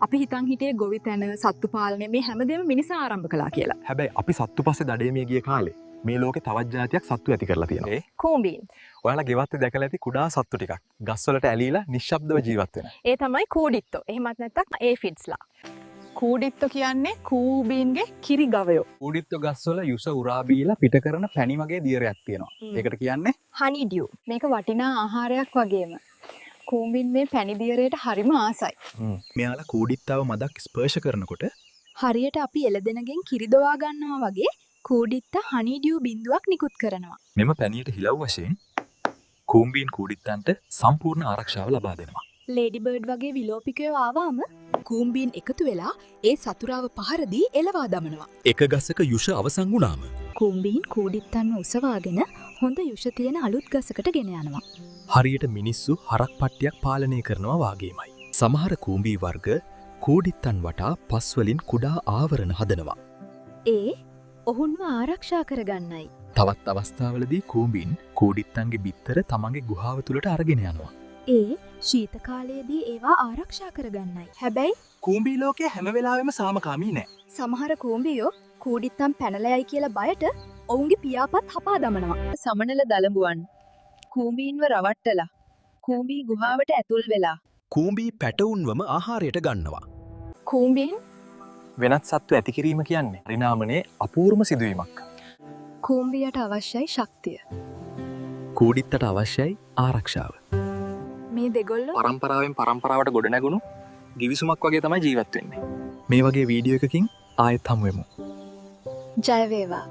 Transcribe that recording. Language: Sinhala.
අපි හිතන් හිටියේ ගොවිතැන සත්තු පාලනය මේ හැමදේම මිනිසා ආරම්භ කළා කියලා. හැබැයි අපි සත්තු පස්සේ දඩේමිය ගිය කාලේ මේ ලෝකේ තවත් ජාතියක් සත්තු ඇති කරලා තියෙනවා. කූඹීන්. ඔයාලා ගෙවත්තේ දැකලා ඇති කුඩා සත්තු ටිකක් ගස්වලට ඇලීලා නිශ්ශබ්දව ජීවත් වෙන. ඒ තමයි කූඩිත්තෝ. එහෙමත් නැත්නම් ඒෆිඩ්ස්ලා. කූඩිත්තෝ කියන්නේ කූඹීන්ගේ කිරි ගවයෝ. කූඩිත්තෝ ගස්වල යුස උරා බීලා පිට කරන පැණි වගේ දියරයක් තියෙනවා. ඒකට කියන්නේ හනි ඩියු. මේක වටිනා ආහාරයක් වගේම. කූඹින් මේ පැණි දියරයට හරිම ආසයි. මෙයාලා කූඩිත්තාව මදක් ස්පර්ශ කරනකොට හරියට අපි එළදෙනගෙන් කිරි දොවා ගන්නවා වගේ කූඩිත්තා හනි ඩියු බිඳුවක් නිකුත් කරනවා. මෙම පැණියට හිලව් වශයෙන් කූඹීන් කූඩිත්තන්ට සම්පූර්ණ ආරක්ෂාව ලබා දෙනවා. ලේඩි බර්ඩ් වගේ විලෝපිකයෝ ආවාම කූඹීන් එකතු වෙලා ඒ සතුරාව පහර දී එලවා දමනවා. එක ගසක යුෂ අවසන් වුණාම කූඹීන් කූඩිත්තන්ව උසවාගෙන හොඳ යුෂ තියෙන අලුත් ගසකට ගෙන යනවා. හරියට මිනිස්සු හරක් පට්ටියක් පාලනය කරනවා වාගේමයි. සමහර කූඹී වර්ග කූඩිත්තන් වටා පස්වලින් කුඩා ආවරණ හදනවා. ඒ ඔවුන්ව ආරක්ෂා කරගන්නයි. තවත් අවස්ථාවලදී කූඹීන් කූඩිත්තන්ගේ බිත්තර තමන්ගේ ගුහාව තුළට අරගෙන යනවා. ඒ ශීත කාලයේදී ඒවා ආරක්ෂා කරගන්නයි. හැබැයි කූඹී ලෝකයේ හැම වෙලාවෙම සාමකාමී නෑ. සමහර කූඹියෝ කූඩිත්තන් පැනලා යයි කියලා බයට ඔවුන්ගේ පියාපත් හපා දමනවා. සමනල දලඹුවන් කූඹීන්ව රවට්ටලා කූඹී ගුහාවට ඇතුල් වෙලා කූඹී පැටවුන්වම ආහාරයට ගන්නවා. කූඹීන් වෙනත් සත්තු ඇති කිරීම කියන්නේ පරිණාමනයේ අපූර්ම සිදුවීමක්. කූඹියට අවශ්‍යයි ශක්තිය. කූඩිත්තට අවශ්‍යයි ආරක්ෂාව. මේ දෙගොල්ලෝ පරම්පරාවෙන් පරම්පරාවට ගොඩ නැගුණු ගිවිසුමක් වගේ තමයි ජීවත් වෙන්නේ. මේ වගේ වීඩියෝ එකකින් ආයෙත් හමු වෙමු. ජය වේවා.